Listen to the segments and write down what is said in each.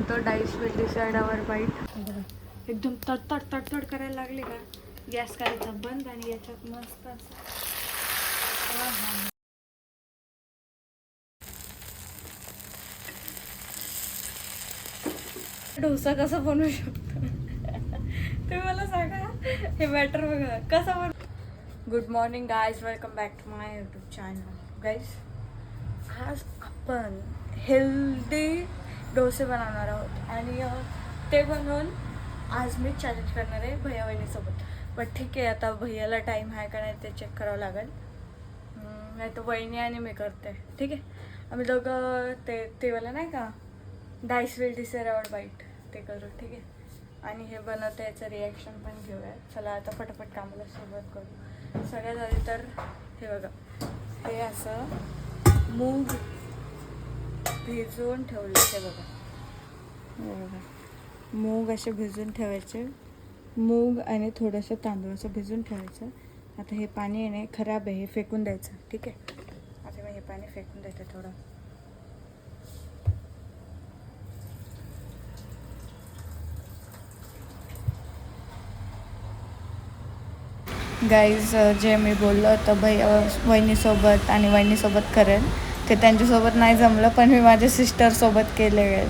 बनवतो dice will decide our bite. एकदम तडतड तडतड करायला लागले का गॅस करायचा बंद आणि याच्यात मस्त असं डोसा कसा बनवू शकतो तुम्ही मला सांगा. हे बॅटर बघा कसा बन. Good morning guys, welcome back to my YouTube channel. Guys आज आपण हेल्दी डोसे बनवणार आहोत आणि ते बनवून आज मी चॅलेंज करणार आहे भैया वहिनीसोबत. बट ठीक आहे, आता भैयाला टाईम आहे का नाही ते चेक करावं लागेल. नाही तर वहिनी आणि मी करते. ठीक आहे, आम्ही दोघं ते वाला नाही का dice will decide our bite ते करू. ठीक आहे, आणि हे बनवतं याचं रिॲक्शन पण घेऊया. चला आता फटाफट कामाला सुरुवात करू. सगळ्यात आधी तर हे बघा, हे असं मूग भिजवून ठेवलं. हे बघा, हे बघा मूग असे भिजवून ठेवायचे. मूग आणि थोडंसं तांदूळ असं भिजवून ठेवायचं. आता हे पाणी आहे खराब आहे, हे फेकून द्यायचं. ठीक आहे, आता मी हे पाणी फेकून देते थोडं. गाईज जे मी बोललो होतं भैया वहिनीसोबत आणि वहिनीसोबत करेन ते त्यांच्यासोबत नाही जमलं, पण मी माझ्या सिस्टरसोबत केले.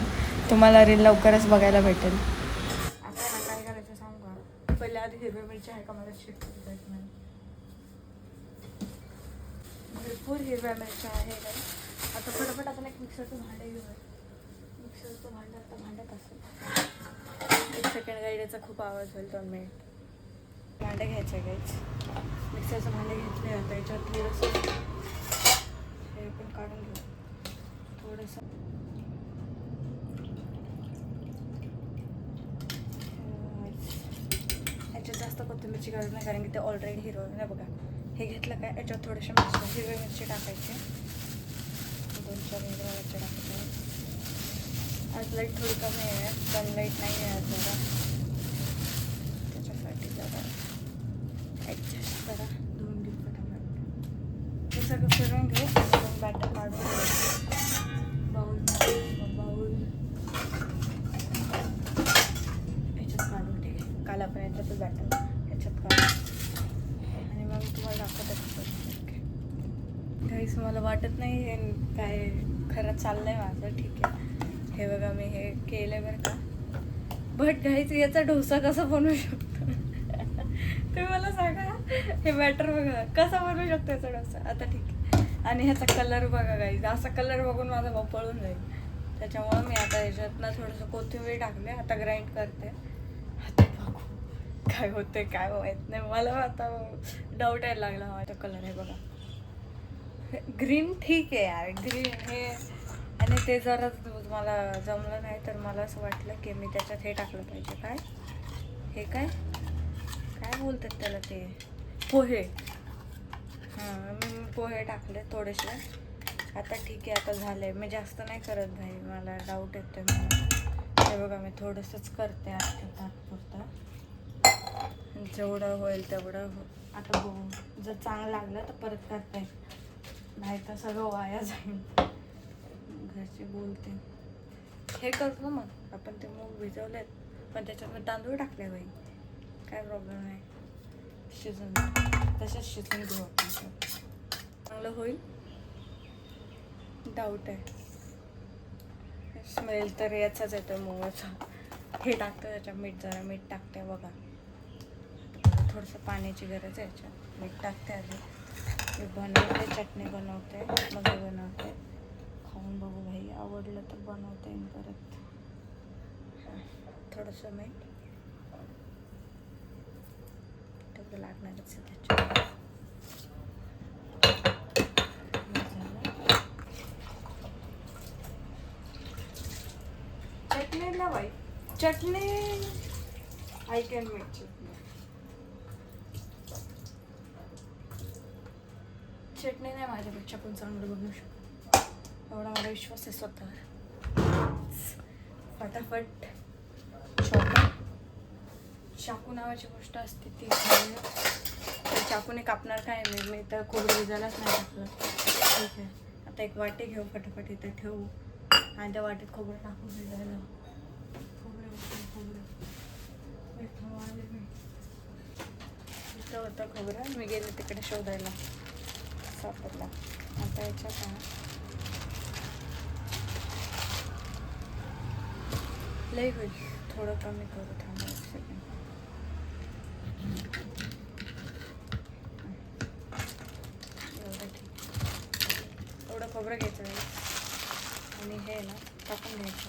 तुम्हाला रील लवकरच बघायला भेटेल. आता काय करायचं सांगू का? पहिले आधी हिरवी मिरची आहे का मला शिफ्ट करू द्यायचं नाही. भरपूर हिरव्या मिरच्या आहे काय. आता फटाफट आपण एक मिक्सरचं भांडं घेऊया. मिक्सरचं भांडं आता भांड्यात असेल. एक सेकंड गाईड, याचा खूप आवाज होईल. 2 मिनिट. भांडं घ्यायचं गाईच. मिक्सरचं भांडं घेतलं. आता याच्यात थोडंसं हे पण काढून घेऊ. थोडंसं याच्यात जास्त कोथिंबीरची गरज नाही, कारण की ते ऑलरेडी हिरवं नाही. बघा हे घेतलं काय, याच्यात थोडेसे हिरवी मिरची टाकायची. 2-4 हिरव्या मिरच्या टाकायच्या. आज लाईट थोडी कमी आहे, सनलाईट नाही आहे आज जरा, त्याच्यासाठी जरा ॲडजस्ट करा. 2 दिवस फटाफट हे सगळं फिरून घेऊ. मग बॅटर काढून बाऊल याच्यात काढून. ठीक आहे, काल आपण याच्यात बॅटर याच्यात काढू आणि मग तुम्हाला दाखवत. काहीच मला वाटत नाही हे काय खरं चाललं आहे माझं. ठीक आहे, हे बघा मी हे केलं बरं का. बट गाईच याचा डोसा कसा बनवू शकतो तुम्ही मला सांगा. हे बॅटर बघा कसा बनवू शकतो याचा डोसा. आता ठीक आहे, आणि ह्याचा कलर बघा गाईज. असा कलर बघून माझा भाऊ पळून जाईल. त्याच्यामुळं मी आता याच्यातनं थोडंसं कोथिंबीर टाकले. आता ग्राइंड करते. आता बघू काय होते काय माहीत नाही. मला आता डाऊट यायला लागला. माझा कलर आहे बघा ग्रीन. ठीक आहे यार, ग्रीन हे. आणि ते जरा मला जमलं नाही तर मला असं वाटलं की मी त्याच्यात हे टाकलं पाहिजे. काय हे काय काय बोलतात त्याला, ते पोहे. हां, मी पोहे टाकले थोडेसे. आता ठीक आहे, आता झालं आहे. मी जास्त नाही करत भाई, मला डाऊट येतो मला. हे बघा मी थोडंसंच करते आता तात्पुरता, जेवढं होईल तेवढं. आता बघू, जर चांगलं लागलं तर परत करते, नाही तर सगळं वाया जाईल. घरचे बोलते. हे करतो मग आपण. ते मूग भिजवलेत पण त्याच्यात मी तांदूळ टाकले बाई, काय प्रॉब्लेम नाही. शिजून तसेच शिजून घेऊ आपण. चांगलं होईल, डाऊट आहे. स्मेल तर याचाच येतो मूगाचा. हे टाकतं त्याच्यात मीठ, जरा मीठ टाकते बघा. थोडंसं पाण्याची गरज आहे याच्यात. मीठ टाकते आधी. हे बनवते, चटणी बनवते, मग हे बनवते. खाऊन बघू भाई, आवडलं तर बनवते परत. थोडंसं मीठ तेवढं लागणारच आहे त्याच्यात. चटणी ना बाई, चटणी आय कॅन मेक चटणी. चटणी नाही माझ्यापेक्षा पण चांगलं बनवू शकतो, एवढा मला विश्वास आहे स्वतःवर. फटाफट चाकू नावाची गोष्ट असते ती. चाकूने कापणार काय मी तर खोबरं भिजायलाच नाही टाकलं. ठीक आहे, आता एक वाटी घेऊ, फटाफट इथे ठेवू आणि त्या वाटीत खोबरं टाकून भिजायला. नव्हतं खोबरं, मी गेले तिकडे शोधायला, सापडला. आता याच्यात लई होईल, थोडं कमी करू, थांबा एक सेकंड. एवढं ठीक, एवढं खोबरं घ्यायचं आणि हे ना टाकून घ्यायचं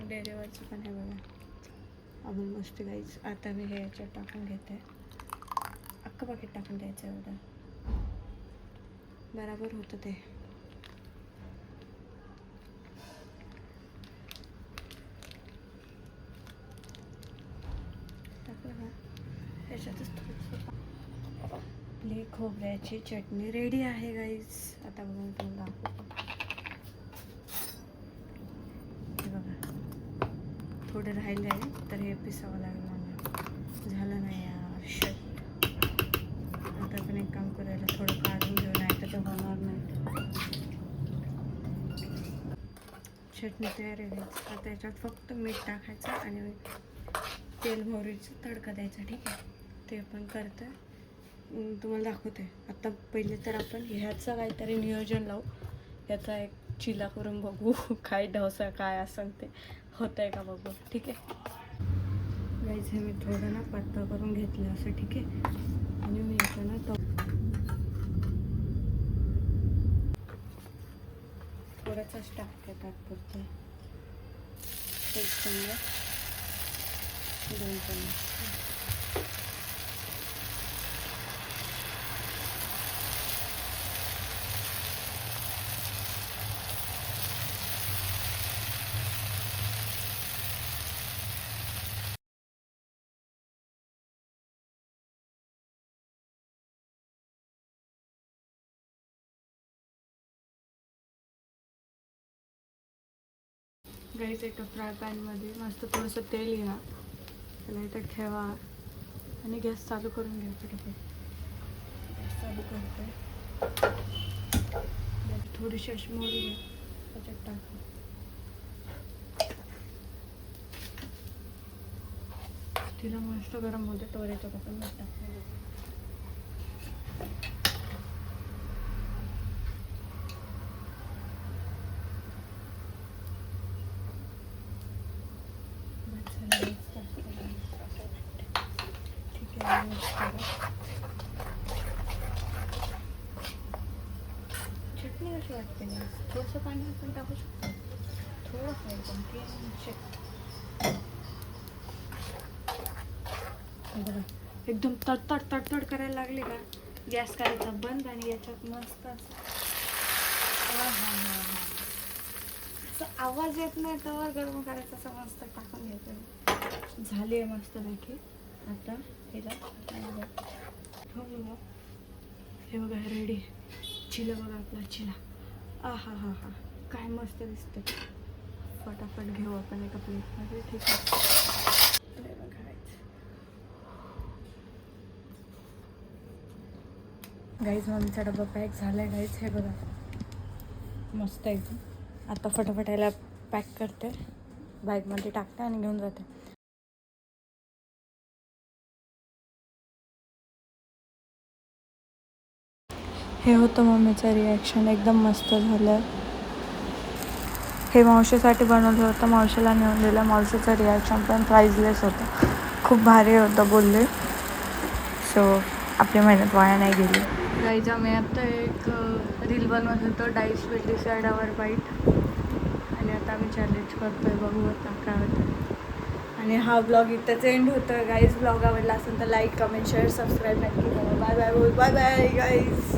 डेरेवरची पण आहे बघा, अजून मस्त गाईच. आता मी हे याच्यात टाकून घेते, अख्खं पाकीट टाकून द्यायचं, एवढं बराबर होतं ते. टाकलं का त्याच्यातच थोडंसं. आपली खोबऱ्याची चटणी रेडी आहे गाईज. आता बघून तुम्हाला थोडं राहिलं आहे, तर हे पिसावं लागलं मला, झालं नाही यार, शट. आता पण एक काम करायला, थोडं काढून घेऊ, नाही तर ते होणार नाही. चटणी तयार आहे. आता याच्यात फक्त मीठ टाकायचं आणि तेल मोहरीचं तडका द्यायचा, ठीक आहे. ते पण करते, तुम्हाला दाखवते. आता पहिले तर आपण ह्याचं काहीतरी नियोजन लावू, याचा एक चिला करून बघू, काय डोसा काय असं ते होत आहे का बघू, ठीक आहे. गाईज हे मी थोडं ना पातळ करून घेतलं असं, ठीक आहे. आणि मी याचं ना थोडंसंच टाकते तात्पुरतं, 1 चमच, 2 चमच. गाईच एका फ्राय पॅनमध्ये मस्त थोडंसं तेल घ्या, त्याला इथं ठेवा आणि गॅस चालू करून घ्यायचं, ठीक आहे. गॅस चालू करते, थोडीशी अशी मोहरी घ्या, त्याच्यात टाका. तिला मस्त गरम होते, तोऱ्याचं पण टाकते. चटणी कशी वाटते ना, थोडंसं पाणी आपण टाकू शकतो, थोडंसं बघा, एकदम तडतड तडतड करायला लागले का, गॅस करायचा बंद आणि याच्यात मस्त असं आवाज येत नाही तर गरम करायचं, असं मस्त टाकून घ्यायचं. झाली आहे मस्त पैकी. आता हिला हो बघा, हे बघा रेडी. चिला बघा आपला चिला, हा हा हा, काय मस्त दिसतं. फटाफट घेऊ आपण एका प्लेटमध्ये, ठीक आहे. गाईज मम्मीचा डबा पॅक झाला आहे गाईज, हे बघा मस्त एकदम. आता फटाफट याला पॅक करते, बॅगमध्ये टाकते आणि घेऊन जाते. हे होतं मम्मीचं रिॲक्शन, एकदम मस्त झालं. हे मावशीसाठी बनवलं होतं, मावशीला नेऊन दिलं. मावशीचं रिॲक्शन पण प्राइजलेस होतं, खूप भारी होतं बोलले. सो आपली मेहनत वाया नाही गेली. गाईज आम्ही आता एक रील बनवत होतो, dice will decide our bite, आणि आता आम्ही चॅलेंज करतोय, बघू आता काय होतं. आणि हा ब्लॉग इथंच एंड होतोय गाईज. ब्लॉग आवडला असेल तर लाईक कमेंट शेअर सबस्क्राईब नक्की करा. Bye bye bye bye guys.